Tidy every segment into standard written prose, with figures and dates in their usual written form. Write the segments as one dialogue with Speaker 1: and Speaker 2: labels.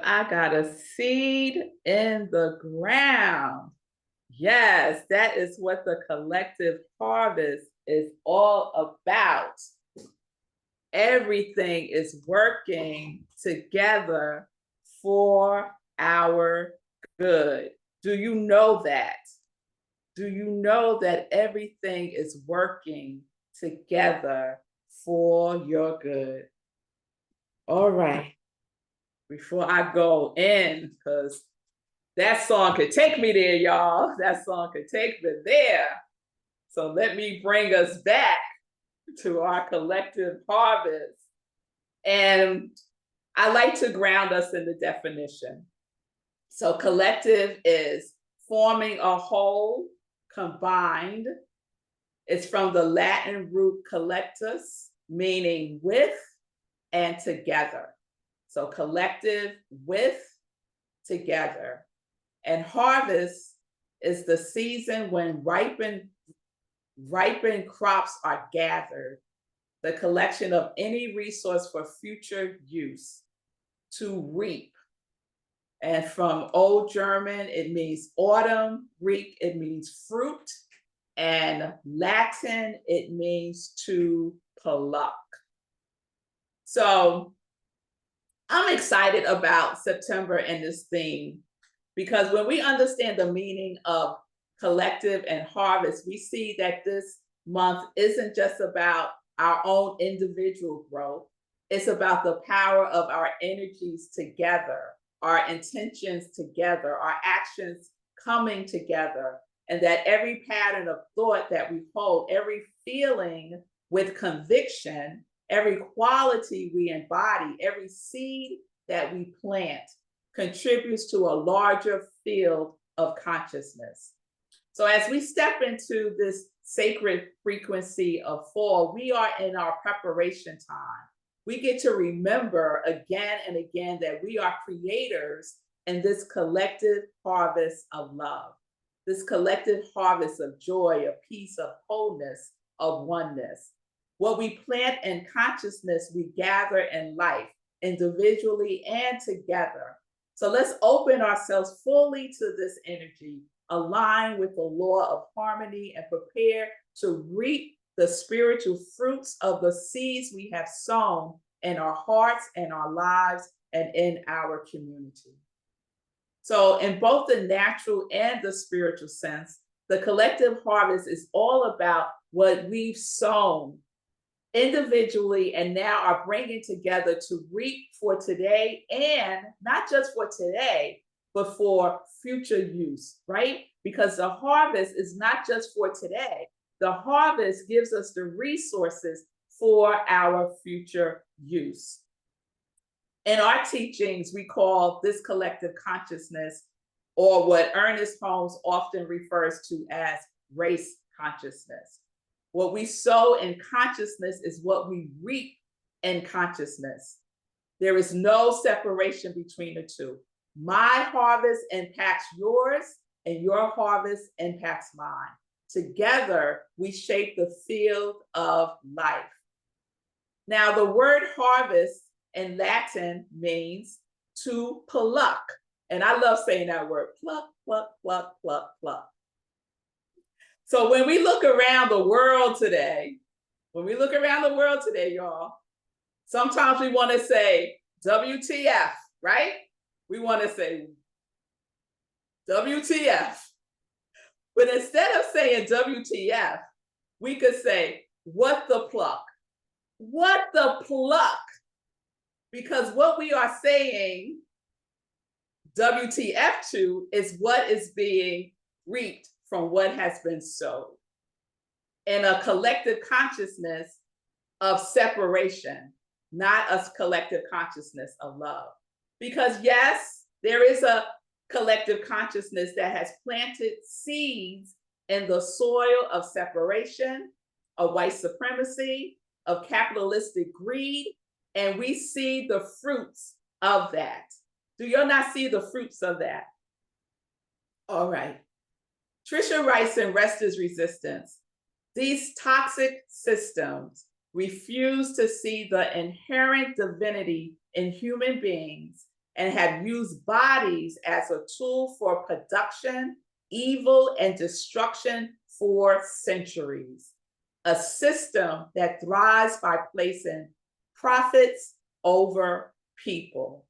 Speaker 1: I got a seed in the ground. Yes, that is what the collective harvest is all about. Everything is working together for our good. Do you know that? Do you know that everything is working together for your good? All right, before I go in, because that song could take me there, y'all. That song could take me there. So let me bring us back to our collective harvest. And I like to ground us in the definition. So, collective is forming a whole, combined. It's from the Latin root collectus, meaning with and together. So, collective with, together. And harvest is the season when ripened crops are gathered, the collection of any resource for future use, to reap. And from Old German, it means autumn, Greek, it means fruit, and Latin, it means to pluck. So I'm excited about September and this theme because when we understand the meaning of collective and harvest, we see that this month isn't just about our own individual growth, it's about the power of our energies together, our intentions together, our actions coming together, and that every pattern of thought that we hold, every feeling with conviction, every quality we embody, every seed that we plant contributes to a larger field of consciousness. So, as we step into this sacred frequency of fall, we are in our preparation time. We get to remember again and again that we are creators in this collective harvest of love, this collective harvest of joy, of peace, of wholeness, of oneness. What we plant in consciousness, we gather in life, individually and together. So let's open ourselves fully to this energy, align with the law of harmony, and prepare to reap the spiritual fruits of the seeds we have sown in our hearts and our lives and in our community. So, in both the natural and the spiritual sense, the collective harvest is all about what we've sown individually and now are bringing together to reap for today, and not just for today, but for future use, right? Because the harvest is not just for today, the harvest gives us the resources for our future use. In our teachings, we call this collective consciousness, or what Ernest Holmes often refers to as race consciousness. What we sow in consciousness is what we reap in consciousness. There is no separation between the two. My harvest impacts yours, and your harvest impacts mine. Together, we shape the field of life. Now, the word harvest in Latin means to pluck. And I love saying that word, pluck, pluck, pluck, pluck, pluck. So when we look around the world today, y'all, sometimes we want to say WTF, right? We want to say WTF. But instead of saying WTF, we could say, what the pluck? What the pluck? Because what we are saying WTF to is what is being reaped from what has been sowed in a collective consciousness of separation, not a collective consciousness of love. Because yes, there is a collective consciousness that has planted seeds in the soil of separation, of white supremacy, of capitalistic greed, and we see the fruits of that. Do you not see the fruits of that? All right. Trisha writes in Rest is Resistance, these toxic systems refuse to see the inherent divinity in human beings and have used bodies as a tool for production, evil, and destruction for centuries. A system that thrives by placing profits over people.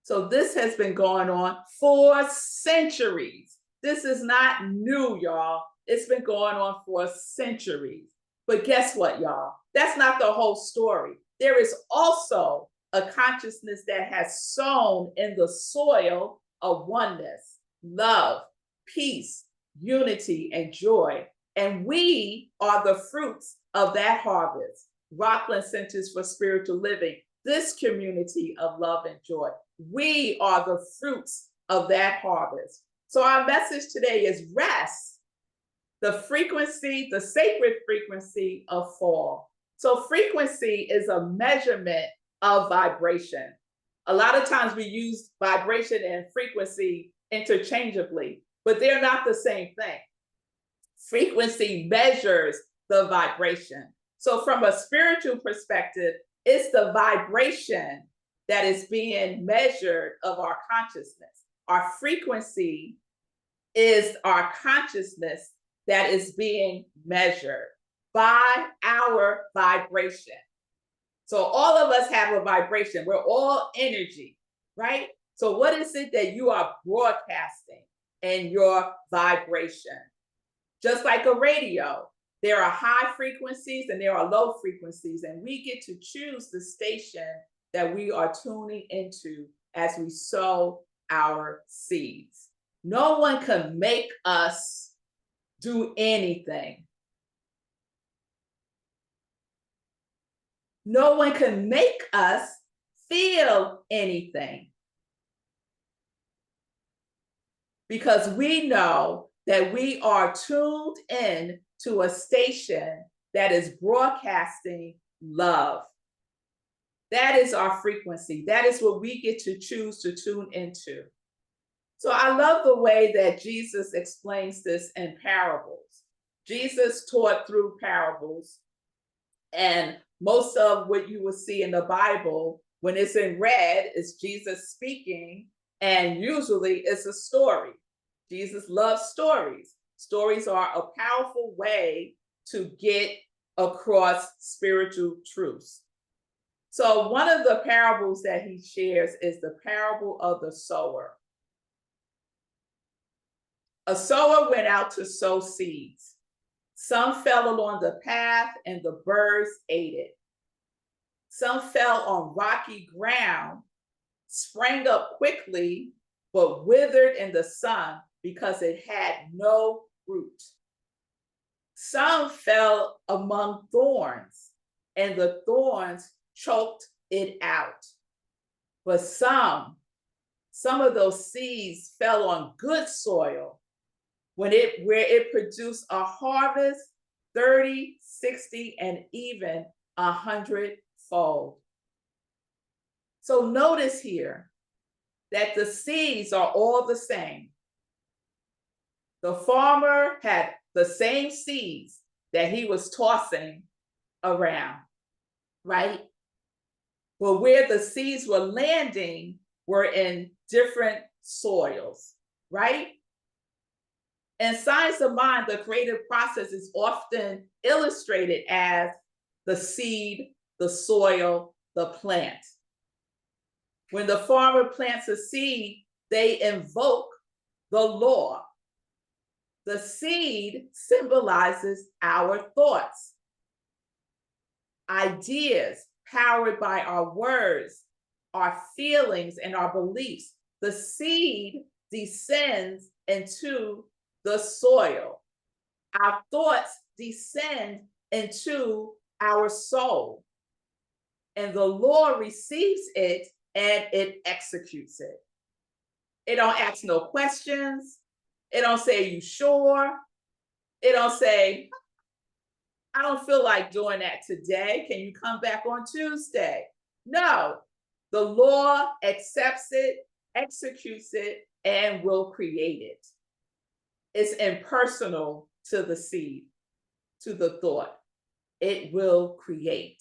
Speaker 1: So this has been going on for centuries. This is not new, y'all. It's been going on for centuries. But guess what, y'all? That's not the whole story. There is also a consciousness that has sown in the soil of oneness, love, peace, unity, and joy. And we are the fruits of that harvest. Rockland Centers for Spiritual Living, this community of love and joy. We are the fruits of that harvest. So our message today is rest, the frequency, the sacred frequency of fall. So frequency is a measurement of vibration. A lot of times we use vibration and frequency interchangeably, but they're not the same thing. Frequency measures the vibration. So from a spiritual perspective, it's the vibration that is being measured of our consciousness. Our frequency is our consciousness that is being measured by our vibration. So all of us have a vibration. We're all energy, right? So what is it that you are broadcasting in your vibration? Just like a radio, there are high frequencies and there are low frequencies, and we get to choose the station that we are tuning into as we sow our seeds. No one can make us do anything. No one can make us feel anything. Because we know that we are tuned in to a station that is broadcasting love. That is our frequency. That is what we get to choose to tune into. So I love the way that Jesus explains this in parables. Jesus taught through parables, and most of what you will see in the Bible, when it's in red, is Jesus speaking, and usually it's a story. Jesus loves stories. Stories are a powerful way to get across spiritual truths. So one of the parables that he shares is the parable of the sower. A sower went out to sow seeds. Some fell along the path and the birds ate it. Some fell on rocky ground, sprang up quickly, but withered in the sun because it had no root. Some fell among thorns, and the thorns choked it out. But some of those seeds fell on good soil, where it produced a harvest 30, 60, and even 100-fold. So notice here that the seeds are all the same. The farmer had the same seeds that he was tossing around, right? But where the seeds were landing were in different soils, right? In Science of Mind, the creative process is often illustrated as the seed, the soil, the plant. When the farmer plants a seed, they invoke the law. The seed symbolizes our thoughts, ideas powered by our words, our feelings, and our beliefs. The seed descends into the soil. Our thoughts descend into our soul, and the Lord receives it and it executes it. It don't ask no questions. It don't say, you sure? It don't say, I don't feel like doing that today. Can you come back on Tuesday? No, the law accepts it, executes it, and will create it. It's impersonal to the seed, to the thought. It will create.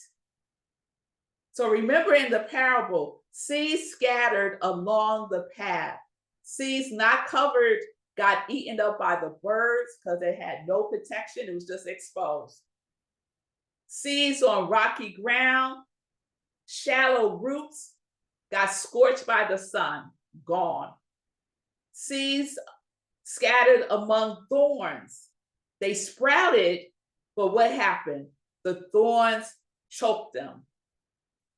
Speaker 1: So remember in the parable, Seeds scattered along the path. Seeds not covered got eaten up by the birds because they had no protection. It was just exposed. Seeds on rocky ground, shallow roots got scorched by the sun, gone. Seeds scattered among thorns. They sprouted, but what happened? The thorns choked them.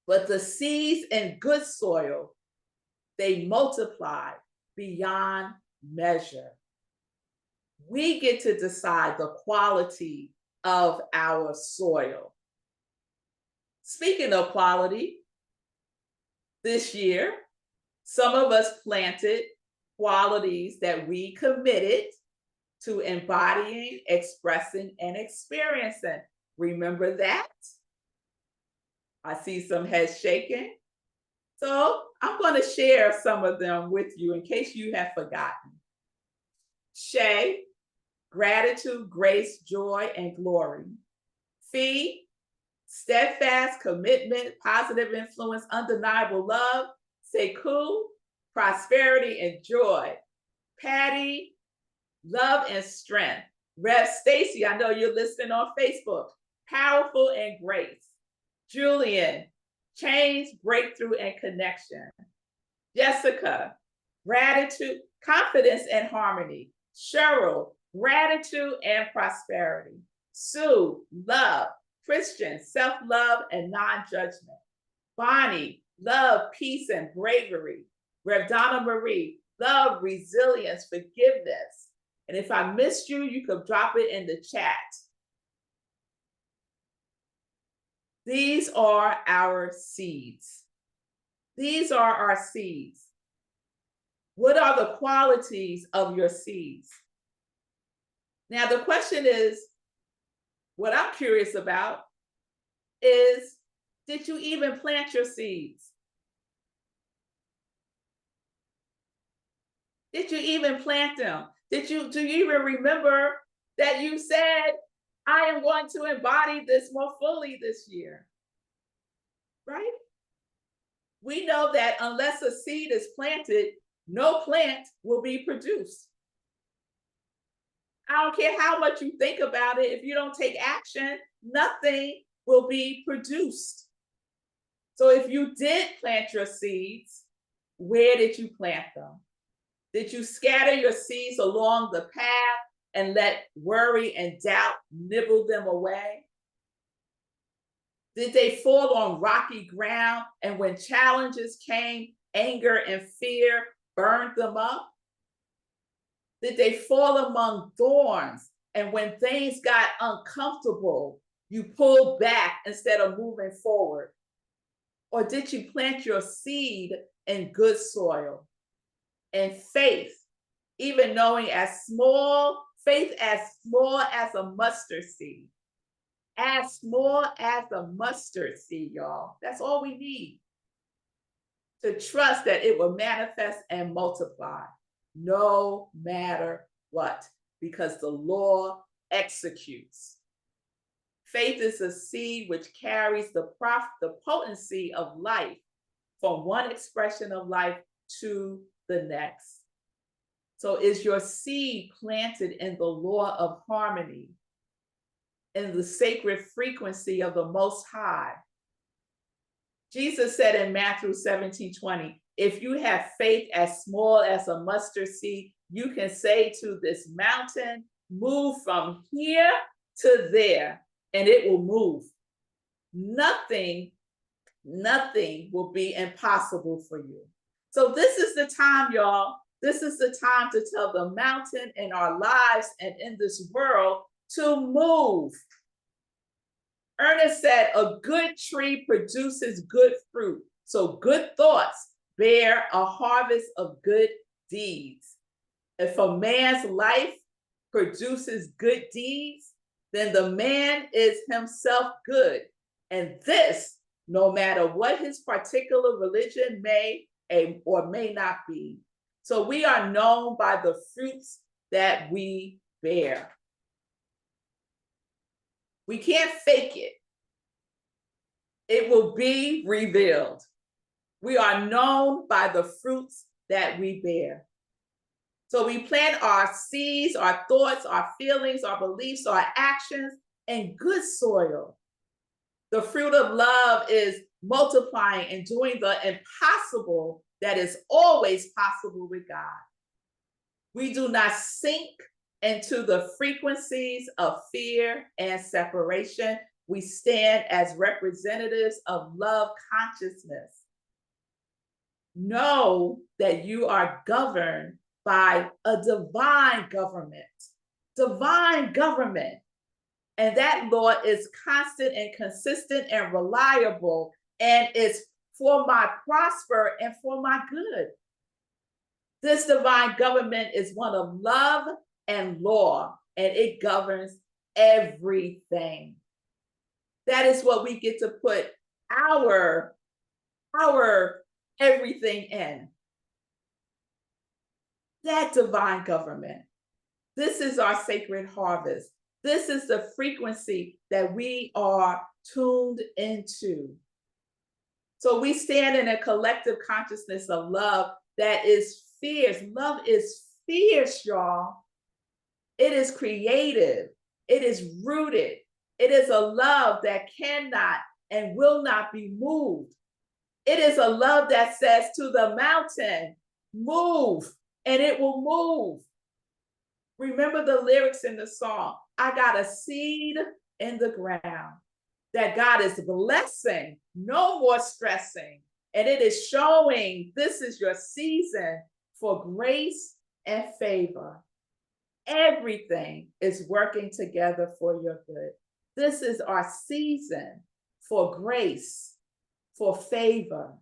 Speaker 1: But the seeds in good soil, they multiplied beyond measure. We get to decide the quality of our soil. Speaking of quality, this year, some of us planted qualities that we committed to embodying, expressing, and experiencing. Remember that? I see some heads shaking. So I'm going to share some of them with you in case you have forgotten. Shay, gratitude, grace, joy, and glory. Fee, steadfast commitment, positive influence, undeniable love. Sekou, prosperity and joy. Patty, love and strength. Rev Stacy, I know you're listening on Facebook. Powerful and grace. Julian, change, breakthrough, and connection. Jessica, gratitude, confidence, and harmony. Cheryl, gratitude and prosperity. Sue, love, Christian, self-love, and non-judgment. Bonnie, love, peace, and bravery. Rev Donna Marie, love, resilience, forgiveness. And if I missed you, you could drop it in the chat. These are our seeds. These are our seeds. What are the qualities of your seeds? Now, the question is, what I'm curious about is, did you even plant your seeds? Did you even plant them? Do you even remember that you said, I am going to embody this more fully this year? Right? We know that unless a seed is planted, no plant will be produced. I don't care how much you think about it. If you don't take action, nothing will be produced. So if you did plant your seeds, where did you plant them? Did you scatter your seeds along the path and let worry and doubt nibble them away? Did they fall on rocky ground, and when challenges came, anger and fear burned them up? Did they fall among thorns, and when things got uncomfortable, you pulled back instead of moving forward? Or did you plant your seed in good soil and faith, even knowing faith as small as a mustard seed? As small as a mustard seed, y'all. That's all we need to trust that it will manifest and multiply no matter what, because the law executes. Faith is a seed which carries the potency of life from one expression of life to the next. So is your seed planted in the law of harmony, in the sacred frequency of the Most High? Jesus said in Matthew 17:20, if you have faith as small as a mustard seed, you can say to this mountain, move from here to there, and it will move. Nothing will be impossible for you. So this is the time, y'all. This is the time to tell the mountain in our lives and in this world to move. Ernest said, a good tree produces good fruit. So good thoughts bear a harvest of good deeds. If a man's life produces good deeds, then the man is himself good. And this, no matter what his particular religion may or may not be. So we are known by the fruits that we bear. We can't fake it. It will be revealed. We are known by the fruits that we bear. So we plant our seeds, our thoughts, our feelings, our beliefs, our actions in good soil. The fruit of love is multiplying and doing the impossible that is always possible with God. We do not sink into the frequencies of fear and separation. We stand as representatives of love consciousness. Know that you are governed by a divine government. Divine government. And that law is constant and consistent and reliable, and it's for my prosper and for my good. This divine government is one of love and law, and it governs everything. That is what we get to put our everything in. That divine government. This is our sacred harvest. This is the frequency that we are tuned into. So we stand in a collective consciousness of love that is fierce. Love is fierce, y'all. It is creative. It is rooted. It is a love that cannot and will not be moved. It is a love that says to the mountain, move, and it will move. Remember the lyrics in the song. I got a seed in the ground that God is blessing, no more stressing. And it is showing this is your season for grace and favor. Everything is working together for your good. This is our season for grace, for favor.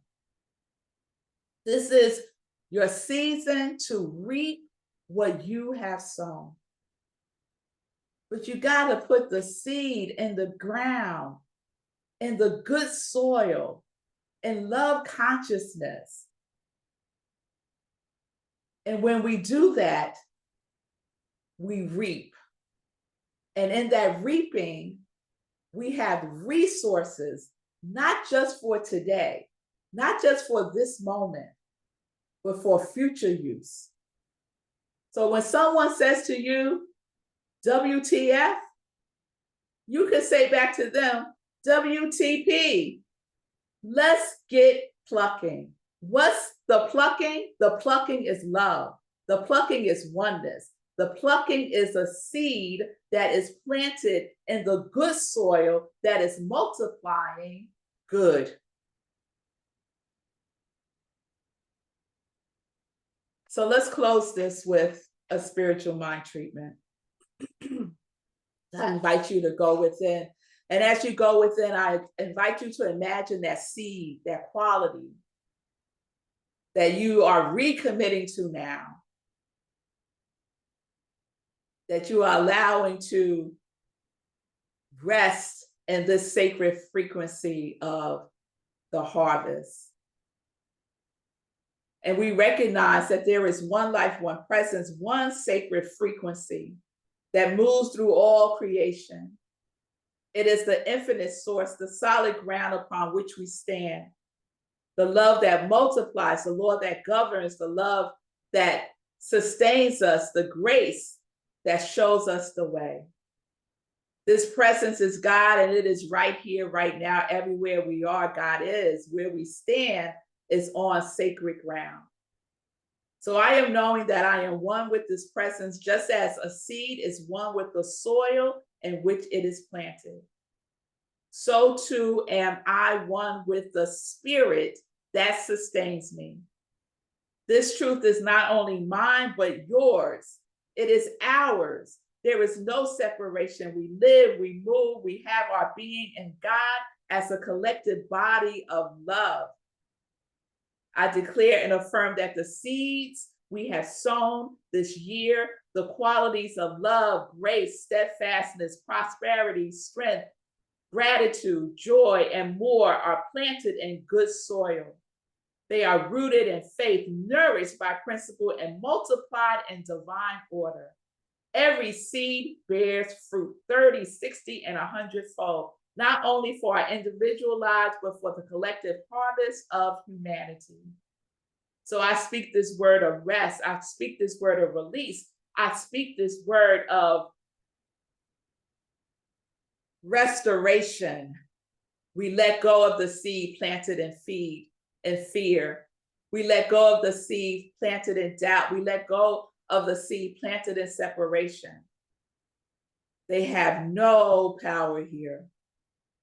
Speaker 1: This is your season to reap what you have sown. But you got to put the seed in the ground, in the good soil, in love consciousness. And when we do that, we reap. And in that reaping, we have resources, not just for today, not just for this moment, but for future use. So when someone says to you, WTF, you can say back to them, WTP. Let's get plucking. What's the plucking? The plucking is love. The plucking is oneness. The plucking is a seed that is planted in the good soil that is multiplying good. So let's close this with a spiritual mind treatment. I invite you to go within. And as you go within, I invite you to imagine that seed, that quality that you are recommitting to now, that you are allowing to rest in this sacred frequency of the harvest. And we recognize that there is one life, one presence, one sacred frequency that moves through all creation. It is the infinite source, the solid ground upon which we stand. The love that multiplies, the Lord that governs, the love that sustains us, the grace that shows us the way. This presence is God, and it is right here, right now, everywhere we are, God is. Where we stand is on sacred ground. So I am knowing that I am one with this presence, just as a seed is one with the soil in which it is planted. So too am I one with the spirit that sustains me. This truth is not only mine, but yours. It is ours. There is no separation. We live, we move, we have our being in God as a collective body of love. I declare and affirm that the seeds we have sown this year, the qualities of love, grace, steadfastness, prosperity, strength, gratitude, joy, and more are planted in good soil. They are rooted in faith, nourished by principle, and multiplied in divine order. Every seed bears fruit, 30, 60, and 100-fold. not only for our individual lives, but for the collective harvest of humanity. So I speak this word of rest. I speak this word of release. I speak this word of restoration. We let go of the seed planted in fear. We let go of the seed planted in doubt. We let go of the seed planted in separation. They have no power here.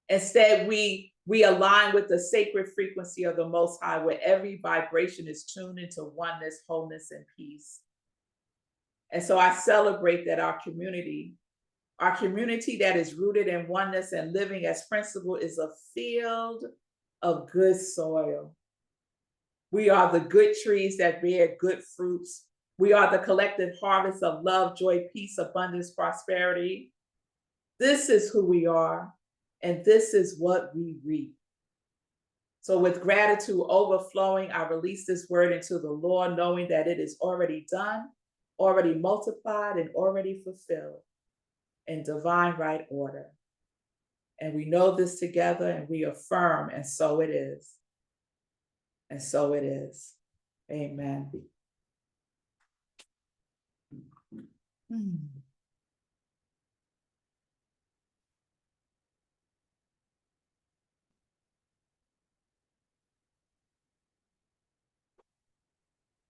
Speaker 1: Instead, we align with the sacred frequency of the Most High, where every vibration is tuned into oneness, wholeness, and peace. And so I celebrate that our community that is rooted in oneness and living as principle, is a field of good soil. We are the good trees that bear good fruits. We are the collective harvest of love, joy, peace, abundance, prosperity. This is who we are, and this is what we reap. So with gratitude overflowing, I release this word into the Lord, knowing that it is already done, already multiplied, and already fulfilled in divine right order. And we know this together, and we affirm, and so it is. And so it is. Amen.